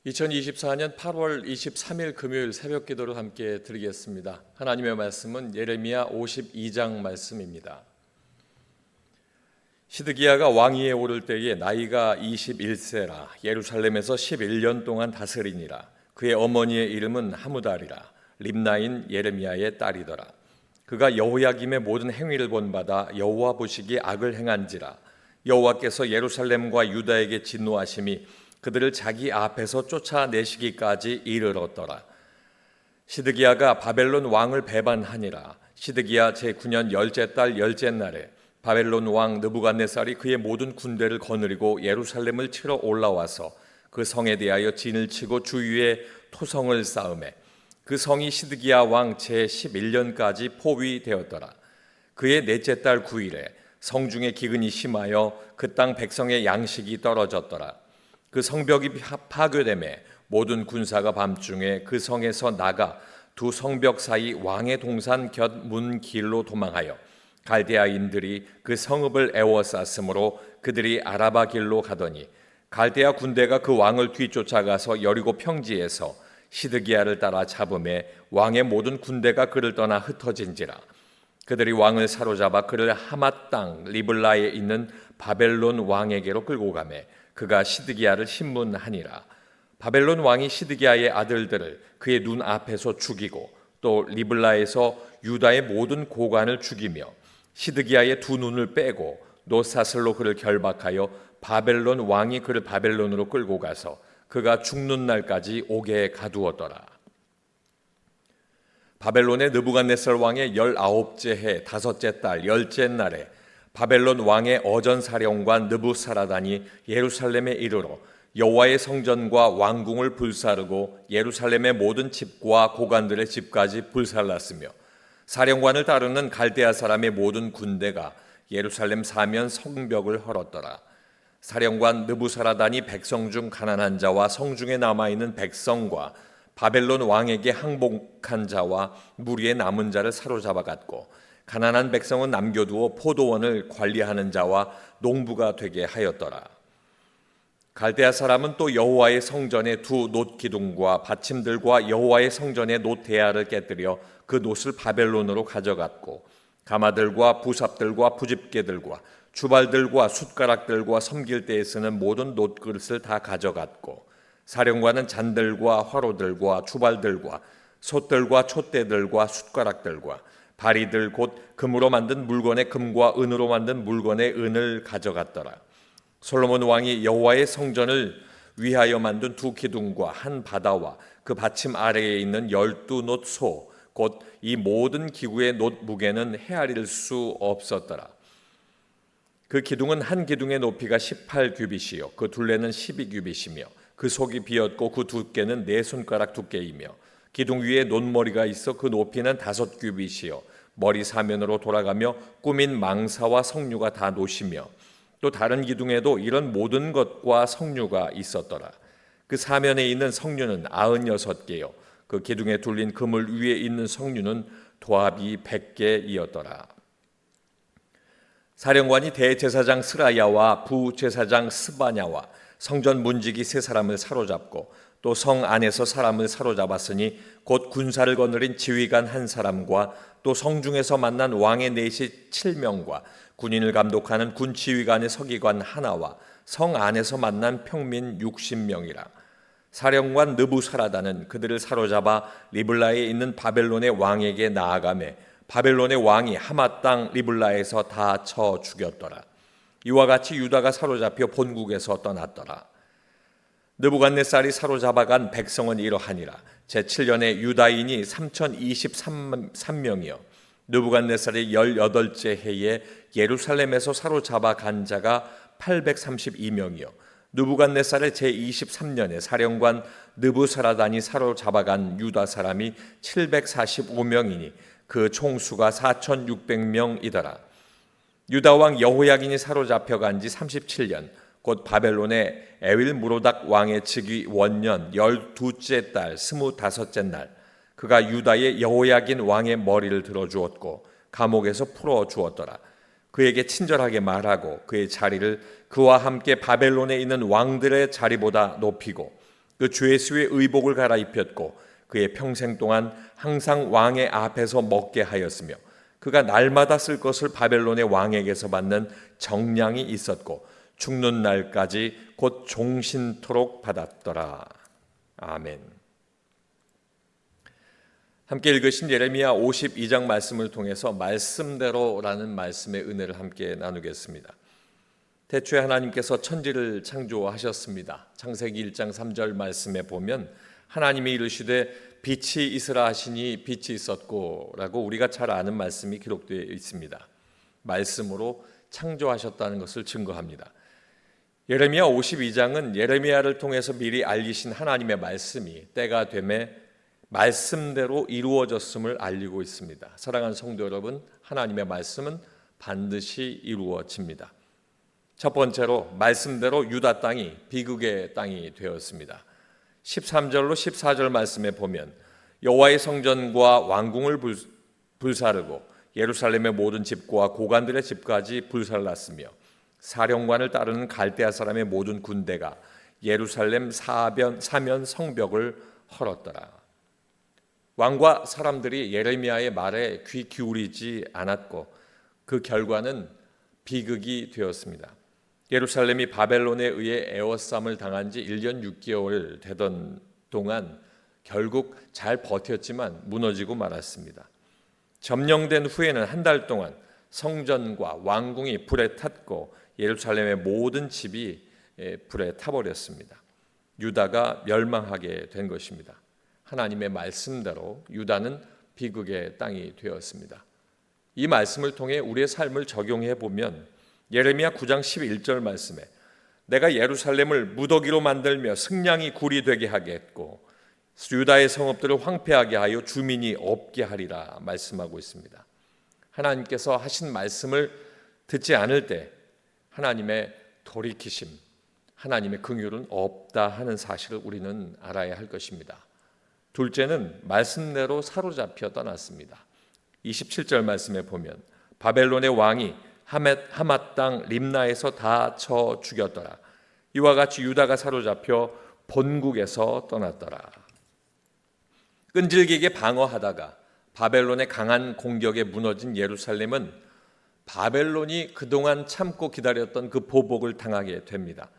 2024년 8월 23일 금요일 새벽 기도를 함께 드리겠습니다. 하나님의 말씀은 예레미야 52장 말씀입니다. 시드기야가 왕위에 오를 때에 나이가 21세라 예루살렘에서 11년 동안 다스리니라. 그의 어머니의 이름은 하무달이라 림나인 예레미야의 딸이더라. 그가 여호야김의 모든 행위를 본받아 여호와 보시기에 악을 행한지라. 여호와께서 예루살렘과 유다에게 진노하심이 그들을 자기 앞에서 쫓아내시기까지 이르렀더라. 시드기야가 바벨론 왕을 배반하니라. 시드기야 제9년 열째 달 열째 날에 바벨론 왕 느부갓네살이 그의 모든 군대를 거느리고 예루살렘을 치러 올라와서 그 성에 대하여 진을 치고 주위에 토성을 쌓으매 그 성이 시드기야 왕 제11년까지 포위되었더라. 그의 넷째 달 9일에 성중에 기근이 심하여 그 땅 백성의 양식이 떨어졌더라. 그 성벽이 파괴되매 모든 군사가 밤중에 그 성에서 나가 두 성벽 사이 왕의 동산 곁 문 길로 도망하여 갈대아인들이 그 성읍을 에워쌌으므로 그들이 아라바 길로 가더니 갈대아 군대가 그 왕을 뒤쫓아가서 여리고 평지에서 시드기야를 따라 잡음에 왕의 모든 군대가 그를 떠나 흩어진지라. 그들이 왕을 사로잡아 그를 하맛 땅 리블라에 있는 바벨론 왕에게로 끌고 가매 그가 시드기야를 신문하니라. 바벨론 왕이 시드기야의 아들들을 그의 눈 앞에서 죽이고 또 리블라에서 유다의 모든 고관을 죽이며 시드기야의 두 눈을 빼고 노사슬로 그를 결박하여 바벨론 왕이 그를 바벨론으로 끌고 가서 그가 죽는 날까지 옥에 가두었더라. 바벨론의 느부갓네살 왕의 19째 해 5째 달 10째 날에 바벨론 왕의 어전사령관 느부사라단이 예루살렘에 이르러 여호와의 성전과 왕궁을 불사르고 예루살렘의 모든 집과 고관들의 집까지 불살랐으며 사령관을 따르는 갈대아 사람의 모든 군대가 예루살렘 사면 성벽을 헐었더라. 사령관 느부사라단이 백성 중 가난한 자와 성중에 남아있는 백성과 바벨론 왕에게 항복한 자와 무리의 남은 자를 사로잡아갔고 가난한 백성은 남겨두어 포도원을 관리하는 자와 농부가 되게 하였더라. 갈대아 사람은 또 여호와의 성전의 두 놋 기둥과 받침들과 여호와의 성전의 놋 대야를 깨뜨려 그 놋을 바벨론으로 가져갔고 가마들과 부삽들과 부집개들과 주발들과 숟가락들과 섬길 때에 쓰는 모든 놋 그릇을 다 가져갔고 사령관은 잔들과 화로들과 주발들과 솥들과 촛대들과 숟가락들과 바리들 곧 금으로 만든 물건의 금과 은으로 만든 물건의 은을 가져갔더라. 솔로몬 왕이 여호와의 성전을 위하여 만든 두 기둥과 한 바다와 그 받침 아래에 있는 12놋 소 곧 이 모든 기구의 놋 무게는 헤아릴 수 없었더라. 그 기둥은 한 기둥의 높이가 18규빗이요 그 둘레는 12규빗이며 그 속이 비었고 그 두께는 4손가락 두께이며 기둥 위에 놋머리가 있어 그 높이는 5규빗이요 머리 사면으로 돌아가며 꾸민 망사와 성류가 다 놋이며 또 다른 기둥에도 이런 모든 것과 성류가 있었더라. 그 사면에 있는 성류는 96개요 그 기둥에 둘린 그물 위에 있는 성류는 도합이 100개이었더라. 사령관이 대제사장 스라야와 부제사장 스바냐와 성전 문지기 3사람을 사로잡고 또 성 안에서 사람을 사로잡았으니 곧 군사를 거느린 지휘관 1사람과 또 성중에서 만난 왕의 내시 7명과 군인을 감독하는 군 지휘관의 서기관 하나와 성 안에서 만난 평민 60명이라. 사령관 느부사라단은 그들을 사로잡아 리블라에 있는 바벨론의 왕에게 나아가매 바벨론의 왕이 하맛 땅 리블라에서 다 쳐 죽였더라. 이와 같이 유다가 사로잡혀 본국에서 떠났더라. 느부갓네살이 사로잡아간 백성은 이러하니라. 제7년에 유다인이 3023명이요 느부갓네살이 18째 해에 예루살렘에서 사로잡아간 자가 832명이요 느부갓네살의 제23년에 사령관 느부사라단이 사로잡아간 유다 사람이 745명이니 그 총수가 4600명이더라. 유다 왕 여호야긴이 사로잡혀간 지 37년 곧 바벨론의 에윌무로닥 왕의 즉위 원년 12째 달 25째 날 그가 유다의 여호야긴 왕의 머리를 들어주었고 감옥에서 풀어주었더라. 그에게 친절하게 말하고 그의 자리를 그와 함께 바벨론에 있는 왕들의 자리보다 높이고 그 죄수의 의복을 갈아입혔고 그의 평생 동안 항상 왕의 앞에서 먹게 하였으며 그가 날마다 쓸 것을 바벨론의 왕에게서 받는 정량이 있었고 죽는 날까지 곧 종신토록 받았더라. 아멘. 함께 읽으신 예레미야 52장 말씀을 통해서 말씀대로라는 말씀의 은혜를 함께 나누겠습니다. 태초에 하나님께서 천지를 창조하셨습니다. 창세기 1장 3절 말씀에 보면 하나님이 이르시되 빛이 있으라 하시니 빛이 있었고 라고 우리가 잘 아는 말씀이 기록되어 있습니다. 말씀으로 창조하셨다는 것을 증거합니다. 예레미야 52장은 예레미야를 통해서 미리 알리신 하나님의 말씀이 때가 되매 말씀대로 이루어졌음을 알리고 있습니다. 사랑하는 성도 여러분, 하나님의 말씀은 반드시 이루어집니다. 첫 번째로 말씀대로 유다 땅이 비극의 땅이 되었습니다. 13절로 14절 말씀에 보면 여호와의 성전과 왕궁을 불사르고 예루살렘의 모든 집과 고관들의 집까지 불살랐으며 사령관을 따르는 갈대아 사람의 모든 군대가 예루살렘 사면 성벽을 헐었더라. 왕과 사람들이 예레미야의 말에 귀 기울이지 않았고 그 결과는 비극이 되었습니다. 예루살렘이 바벨론에 의해 에워쌈을 당한 지 1년 6개월 되던 동안 결국 잘 버텼지만 무너지고 말았습니다. 점령된 후에는 한 달 동안 성전과 왕궁이 불에 탔고 예루살렘의 모든 집이 불에 타버렸습니다. 유다가 멸망하게 된 것입니다. 하나님의 말씀대로 유다는 비극의 땅이 되었습니다. 이 말씀을 통해 우리의 삶을 적용해 보면 예레미야 9장 11절 말씀에 내가 예루살렘을 무더기로 만들며 승냥이 굴이 되게 하겠고 유다의 성읍들을 황폐하게 하여 주민이 없게 하리라 말씀하고 있습니다. 하나님께서 하신 말씀을 듣지 않을 때 하나님의 돌이키심, 하나님의 긍휼은 없다 하는 사실을 우리는 알아야 할 것입니다. 둘째는 말씀대로 사로잡혀 떠났습니다. 27절 말씀에 보면 바벨론의 왕이 하맛 땅 림나에서 다 쳐 죽였더라. 이와 같이 유다가 사로잡혀 본국에서 떠났더라. 끈질기게 방어하다가 바벨론의 강한 공격에 무너진 예루살렘은 바벨론이 그동안 참고 기다렸던 그 보복을 당하게 됩니다.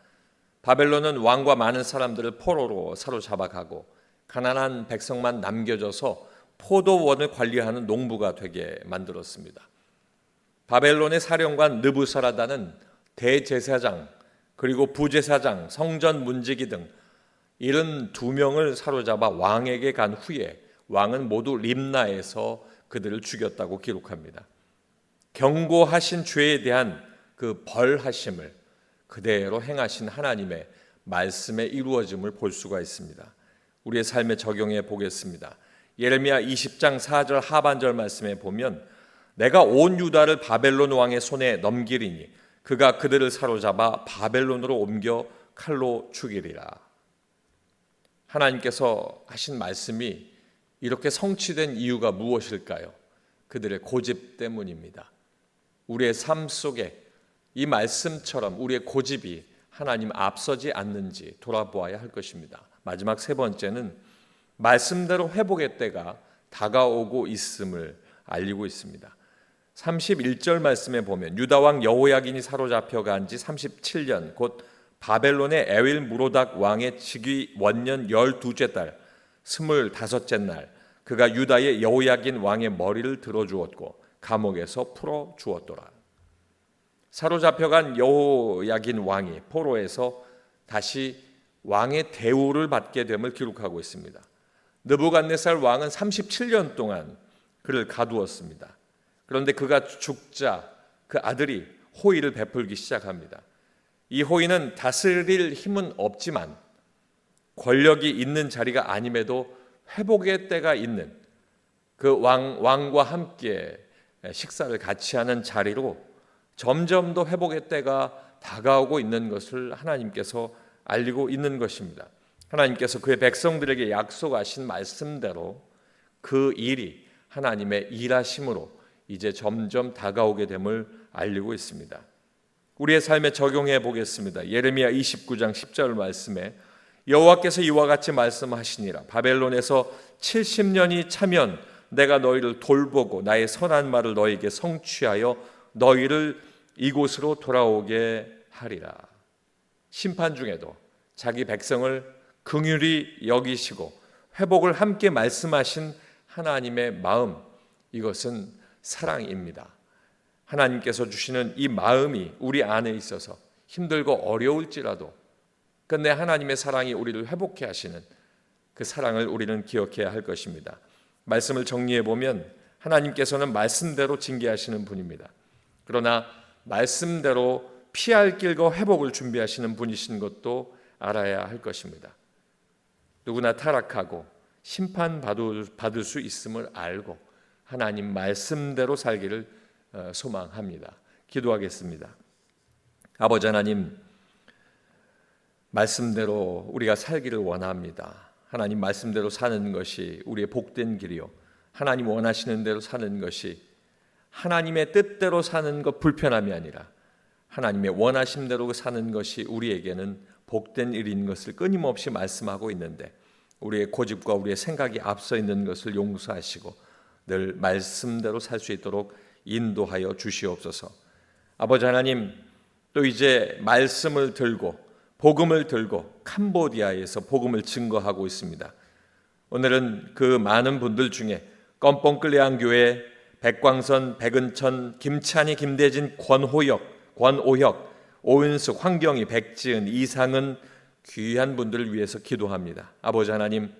바벨론은 왕과 많은 사람들을 포로로 사로잡아가고 가난한 백성만 남겨져서 포도원을 관리하는 농부가 되게 만들었습니다. 바벨론의 사령관 느부사라다는 대제사장 그리고 부제사장, 성전 문지기 등 72명을 사로잡아 왕에게 간 후에 왕은 모두 림나에서 그들을 죽였다고 기록합니다. 경고하신 죄에 대한 그 벌하심을 그대로 행하신 하나님의 말씀에 이루어짐을 볼 수가 있습니다. 우리의 삶에 적용해 보겠습니다. 예레미야 20장 4절 하반절 말씀에 보면 내가 온 유다를 바벨론 왕의 손에 넘기리니 그가 그들을 사로잡아 바벨론으로 옮겨 칼로 죽이리라. 하나님께서 하신 말씀이 이렇게 성취된 이유가 무엇일까요? 그들의 고집 때문입니다. 우리의 삶 속에 이 말씀처럼 우리의 고집이 하나님 앞서지 않는지 돌아보아야 할 것입니다. 마지막 세 번째는 말씀대로 회복의 때가 다가오고 있음을 알리고 있습니다. 31절 말씀에 보면 유다 왕 여호야긴이 사로잡혀간 지 37년 곧 바벨론의 에윌 무로닥 왕의 즉위 원년 12째 달 25째 날 그가 유다의 여호야긴 왕의 머리를 들어주었고 감옥에서 풀어주었더라. 사로잡혀간 여호야긴 왕이 포로에서 다시 왕의 대우를 받게 됨을 기록하고 있습니다. 느부갓네살 왕은 37년 동안 그를 가두었습니다. 그런데 그가 죽자 그 아들이 호의를 베풀기 시작합니다. 이 호의는 다스릴 힘은 없지만 권력이 있는 자리가 아님에도 회복의 때가 있는 그 왕과 함께 식사를 같이 하는 자리로 점점 더 회복의 때가 다가오고 있는 것을 하나님께서 알리고 있는 것입니다. 하나님께서 그의 백성들에게 약속하신 말씀대로 그 일이 하나님의 일하심으로 이제 점점 다가오게 됨을 알리고 있습니다. 우리의 삶에 적용해 보겠습니다. 예레미야 29장 10절 말씀에 여호와께서 이와 같이 말씀하시니라. 바벨론에서 70년이 차면 내가 너희를 돌보고 나의 선한 말을 너희에게 성취하여 너희를 이곳으로 돌아오게 하리라. 심판 중에도 자기 백성을 긍휼히 여기시고 회복을 함께 말씀하신 하나님의 마음, 이것은 사랑입니다. 하나님께서 주시는 이 마음이 우리 안에 있어서 힘들고 어려울지라도 끝내 하나님의 사랑이 우리를 회복해 하시는 그 사랑을 우리는 기억해야 할 것입니다. 말씀을 정리해 보면 하나님께서는 말씀대로 징계하시는 분입니다. 그러나 말씀대로 피할 길과 회복을 준비하시는 분이신 것도 알아야 할 것입니다. 누구나 타락하고 심판받을 수 있음을 알고 하나님 말씀대로 살기를 소망합니다. 기도하겠습니다. 아버지 하나님, 말씀대로 우리가 살기를 원합니다. 하나님 말씀대로 사는 것이 우리의 복된 길이요, 하나님 원하시는 대로 사는 것이 하나님의 뜻대로 사는 것 불편함이 아니라 하나님의 원하심대로 사는 것이 우리에게는 복된 일인 것을 끊임없이 말씀하고 있는데 우리의 고집과 우리의 생각이 앞서 있는 것을 용서하시고 늘 말씀대로 살 수 있도록 인도하여 주시옵소서. 아버지 하나님, 또 이제 말씀을 들고 복음을 들고 캄보디아에서 복음을 증거하고 있습니다. 오늘은 그 많은 분들 중에 껌뽕클레안 교회 백광선, 백은천, 김찬희, 김대진, 권오혁, 오은숙, 황경희, 백지은, 이상은 귀한 분들을 위해서 기도합니다. 아버지 하나님,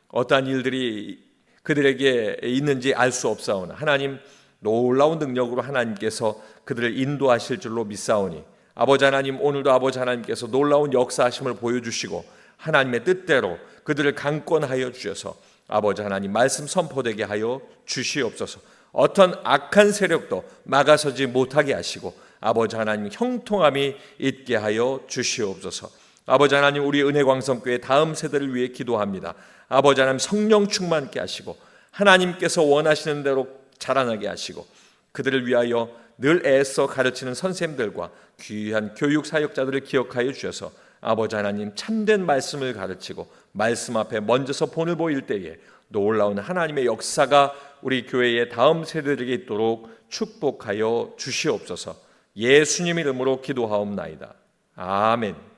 어떠한 일들이 그들에게 있는지 알 수 없사오나 하나님 놀라운 능력으로 하나님께서 그들을 인도하실 줄로 믿사오니 아버지 하나님, 오늘도 아버지 하나님께서 놀라운 역사하심을 보여주시고 하나님의 뜻대로 그들을 강권하여 주셔서 아버지 하나님 말씀 선포되게 하여 주시옵소서. 어떤 악한 세력도 막아서지 못하게 하시고 아버지 하나님 형통함이 있게 하여 주시옵소서. 아버지 하나님, 우리 은혜광성교회 다음 세대를 위해 기도합니다. 아버지 하나님, 성령 충만케 하시고 하나님께서 원하시는 대로 자라나게 하시고 그들을 위하여 늘 애써 가르치는 선생님들과 귀한 교육 사역자들을 기억하여 주셔서 아버지 하나님 참된 말씀을 가르치고 말씀 앞에 먼저서 본을 보일 때에 놀라운 하나님의 역사가 우리 교회의 다음 세대들에게 있도록 축복하여 주시옵소서. 예수님 이름으로 기도하옵나이다. 아멘.